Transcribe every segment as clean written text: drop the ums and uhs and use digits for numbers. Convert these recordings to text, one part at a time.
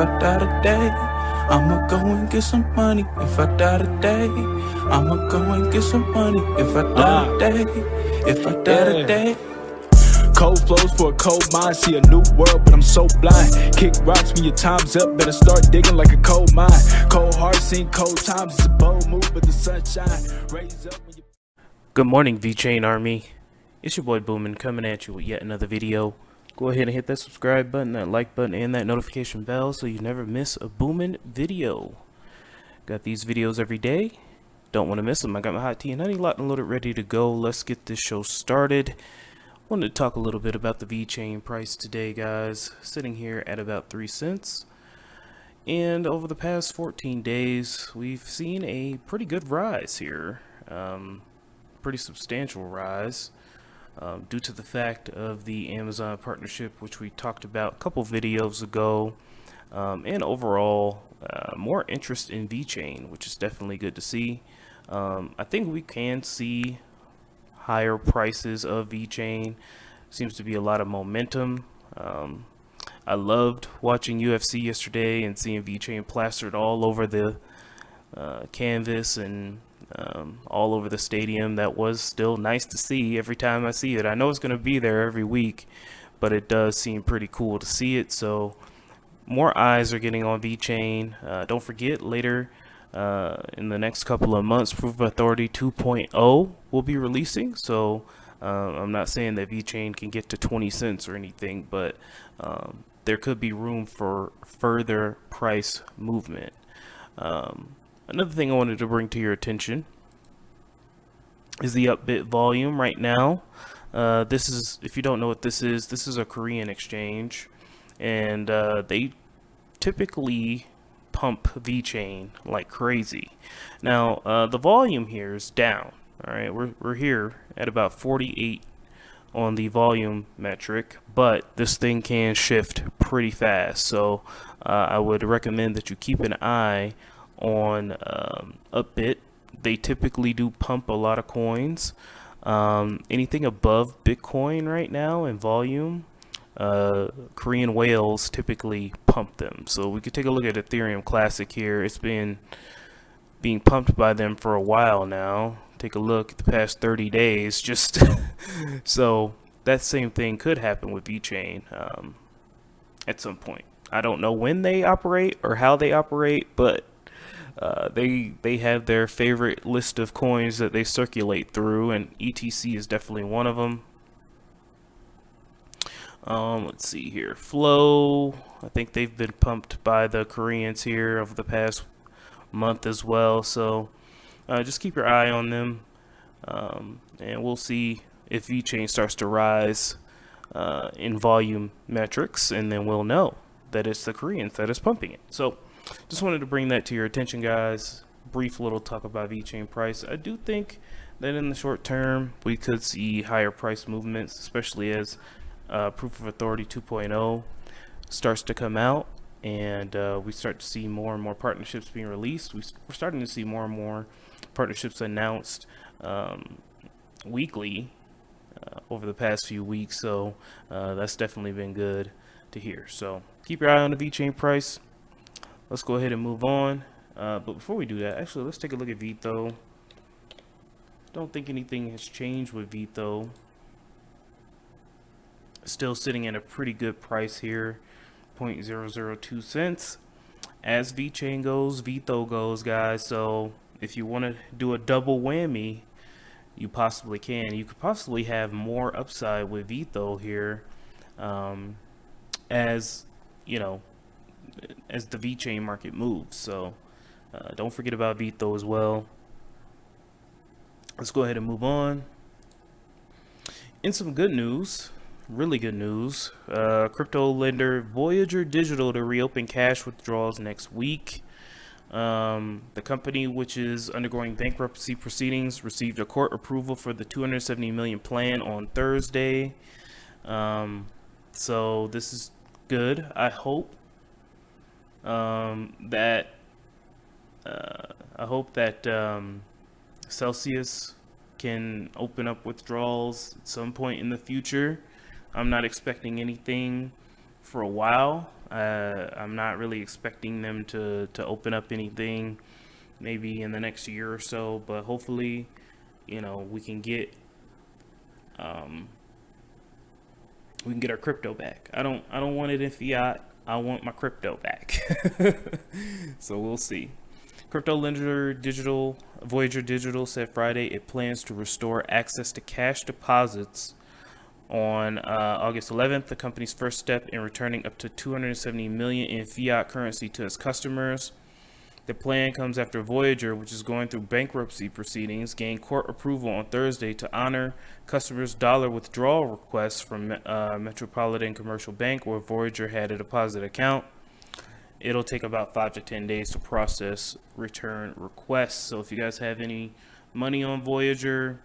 I die today, I'ma go and get some money. If I die today, I'ma go and get some money. If I die today, if I die today. Cold flows for a cold mind, see a new world, but I'm so blind. Kick rocks when your time's up, better start digging like a coal mine. Cold heart, seen cold times, it's a bold move, but the sunshine raise up when you... Good morning, VeChain Army. It's your boy Boomin coming at you with yet another video. Go ahead and hit that subscribe button, that like button, and that notification bell so you never miss a Boomin video. Got these videos every day. Don't want to miss them. I got my hot tea and honey locked and loaded, ready to go. Let's get this show started. Wanted to talk a little bit about the VeChain price today, guys. Sitting here at about 3 cents. And over the past 14 days, we've seen a pretty good rise here. Pretty substantial rise. Due to the fact of the Amazon partnership, which we talked about a couple videos ago, and overall more interest in VeChain, which is definitely good to see. I think we can see higher prices of VeChain. Seems to be a lot of momentum. I loved watching UFC yesterday and seeing VeChain plastered all over the canvas and all over the stadium. That was still nice to see every time I see it. I know it's going to be there every week, but it does seem pretty cool to see it. So more eyes are getting on VeChain. Don't forget, later in the next couple of months, Proof of Authority 2.0 will be releasing. So I'm not saying that VeChain can get to 20 cents or anything, but there could be room for further price movement. Another thing I wanted to bring to your attention is the upbit volume right now. This is, if you don't know what this is a Korean exchange, and they typically pump VeChain like crazy. Now the volume here is down. All right, we're here at about 48 on the volume metric, but this thing can shift pretty fast. So I would recommend that you keep an eye on upbit. They typically do pump a lot of coins. Anything above Bitcoin right now in volume, Korean whales typically pump them. So we could take a look at Ethereum Classic here. It's been being pumped by them for a while now. Take a look at the past 30 days. Just so that same thing could happen with VeChain at some point. I don't know when they operate or how they operate, but they have their favorite list of coins that they circulate through, and ETC is definitely one of them. Let's see here. Flow, I think they've been pumped by the Koreans here over the past month as well. So just keep your eye on them, and we'll see if VeChain starts to rise in volume metrics, and then we'll know that it's the Koreans that is pumping it. So just wanted to bring that to your attention, guys. Brief little talk about VeChain price. I do think that in the short term we could see higher price movements, especially as Proof of Authority 2.0 starts to come out, and we start to see more and more partnerships being released. We're starting to see more and more partnerships announced weekly over the past few weeks. So that's definitely been good to hear. So keep your eye on the VeChain price. Let's go ahead and move on. But before we do that, actually, let's take a look at VTHO. Don't think anything has changed with VTHO. Still sitting at a pretty good price here, 0.002 cents. As VeChain goes, VTHO goes, guys. So if you want to do a double whammy, you possibly can. You could possibly have more upside with VTHO here, as you know, as the VeChain market moves. So don't forget about VTHO as well. Let's go ahead and move on. In some good news, really good news, crypto lender Voyager Digital to reopen cash withdrawals next week. The company, which is undergoing bankruptcy proceedings, received a court approval for the $270 million plan on Thursday. So this is good. I hope that Celsius can open up withdrawals at some point in the future. I'm not expecting anything for a while. I'm not really expecting them to open up anything maybe in the next year or so, but hopefully, you know, we can get our crypto back. I don't want it in fiat. I want my crypto back. So we'll see. Crypto lender Voyager Digital said Friday it plans to restore access to cash deposits on August 11th, the company's first step in returning up to $270 million in fiat currency to its customers. The plan comes after Voyager, which is going through bankruptcy proceedings, gained court approval on Thursday to honor customers' dollar withdrawal requests from Metropolitan Commercial Bank, where Voyager had a deposit account. It'll take about 5 to 10 days to process return requests. So if you guys have any money on Voyager,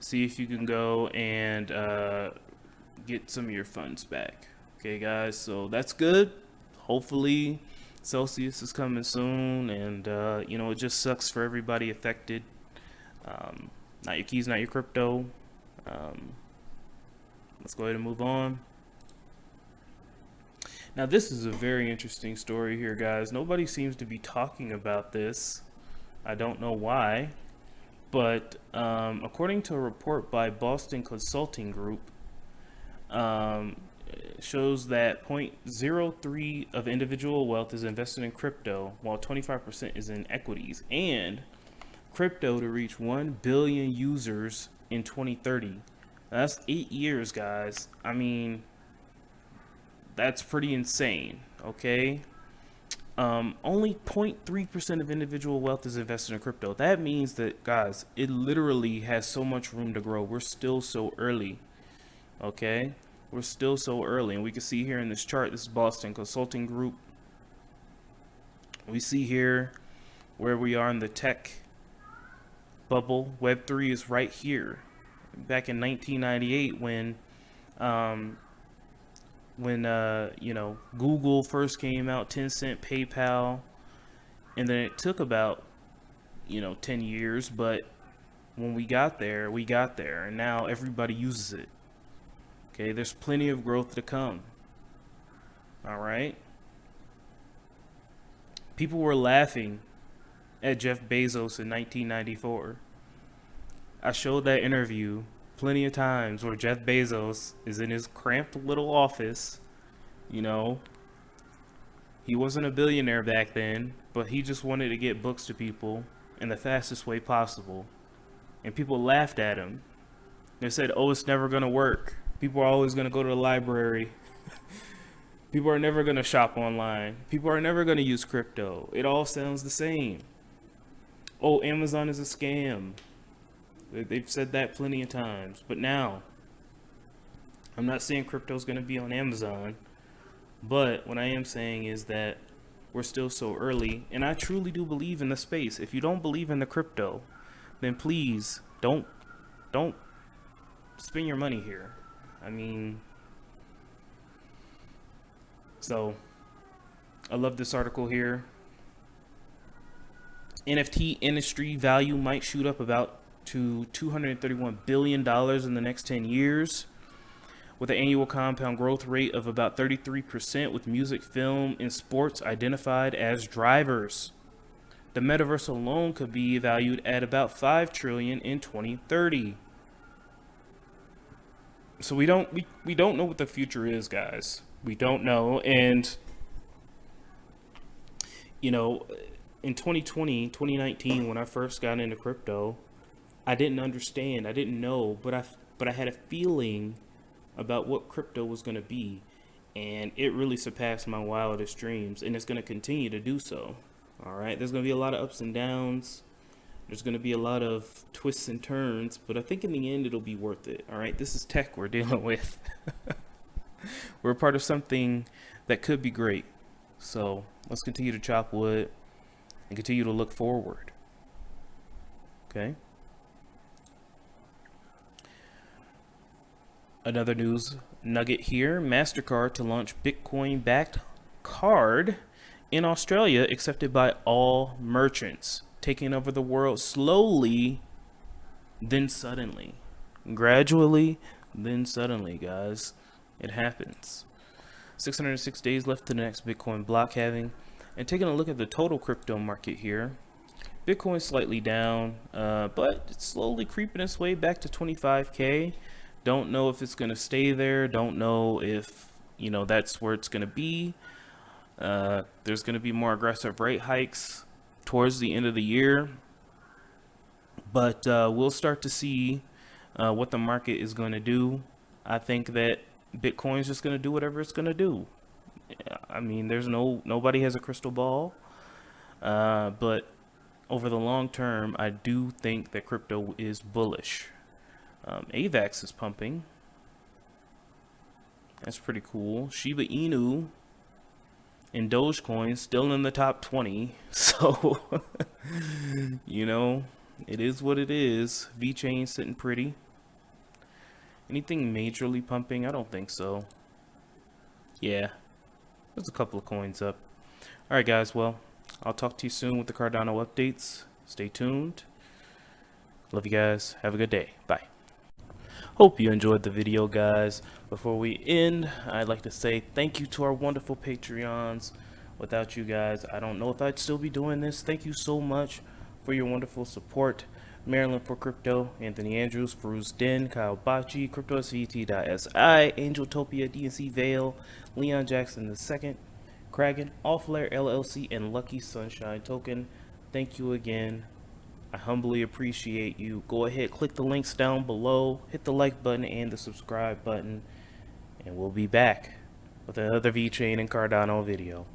see if you can go and get some of your funds back. Okay, guys, so that's good. Hopefully Celsius is coming soon, and you know, it just sucks for everybody affected. Not your keys, not your crypto. Let's go ahead and move on. Now, this is a very interesting story here, guys. Nobody seems to be talking about this. I don't know why, but according to a report by Boston Consulting Group, shows that 0.03 of individual wealth is invested in crypto, while 25% is in equities, and crypto to reach 1 billion users in 2030. That's 8 years, guys. I mean, that's pretty insane. Okay, only 0.3% of individual wealth is invested in crypto. That means that, guys, it literally has so much room to grow. We're still so early. Okay, we're still so early, and we can see here in this chart, this is Boston Consulting Group. We see here where we are in the tech bubble. Web3 is right here. Back in 1998, when you know, Google first came out, Tencent, PayPal, and then it took about, you know, 10 years, but when we got there, and now everybody uses it. Okay, there's plenty of growth to come. All right. People were laughing at Jeff Bezos in 1994. I showed that interview plenty of times where Jeff Bezos is in his cramped little office. You know, he wasn't a billionaire back then, but he just wanted to get books to people in the fastest way possible. And people laughed at him. They said, oh, it's never going to work. People are always going to go to the library. People are never going to shop online. People are never going to use crypto. It all sounds the same. Oh, Amazon is a scam. They've said that plenty of times. But now, I'm not saying crypto is going to be on Amazon. But what I am saying is that we're still so early. And I truly do believe in the space. If you don't believe in the crypto, then please don't spend your money here. I mean, so I love this article here. NFT industry value might shoot up about to $231 billion in the next 10 years, with an annual compound growth rate of about 33%, with music, film, and sports identified as drivers. The metaverse alone could be valued at about $5 trillion in 2030. So we don't know what the future is, guys. We don't know. And you know, in 2019, when I first got into crypto, I didn't understand. I didn't know, but I had a feeling about what crypto was going to be, and it really surpassed my wildest dreams, and it's going to continue to do so. All right, there's going to be a lot of ups and downs. There's going to be a lot of twists and turns, but I think in the end it'll be worth it. All right, this is tech we're dealing with. We're a part of something that could be great. So let's continue to chop wood and continue to look forward. Okay. Another news nugget here. MasterCard to launch Bitcoin-backed card in Australia, accepted by all merchants, taking over the world slowly, then suddenly. Gradually, then suddenly, guys. It happens. 606 days left to the next Bitcoin block halving. And taking a look at the total crypto market here, Bitcoin slightly down, but it's slowly creeping its way back to 25K. Don't know if it's going to stay there. Don't know if, you know, that's where it's going to be. There's going to be more aggressive rate hikes towards the end of the year. But we'll start to see what the market is going to do. I think that Bitcoin is just going to do whatever it's going to do. I mean, nobody has a crystal ball. But over the long term, I do think that crypto is bullish. AVAX is pumping. That's pretty cool. Shiba Inu and Dogecoin still in the top 20. So, you know, it is what it is. VeChain sitting pretty. Anything majorly pumping? I don't think so. Yeah, there's a couple of coins up. All right, guys. Well, I'll talk to you soon with the Cardano updates. Stay tuned. Love you guys. Have a good day. Bye. Hope you enjoyed the video, guys. Before we end, I'd like to say thank you to our wonderful Patreons. Without you guys, I don't know if I'd still be doing this. Thank you so much for your wonderful support. Maryland for Crypto, Anthony Andrews, Peruse Den, Kyle Bocci, CryptoSVT.si, Angeltopia, DNC Vale, Leon Jackson II, Kragan, Allflare LLC, and Lucky Sunshine Token. Thank you again. I humbly appreciate you. Go ahead, click the links down below, hit the like button and the subscribe button, and we'll be back with another VeChain and Cardano video.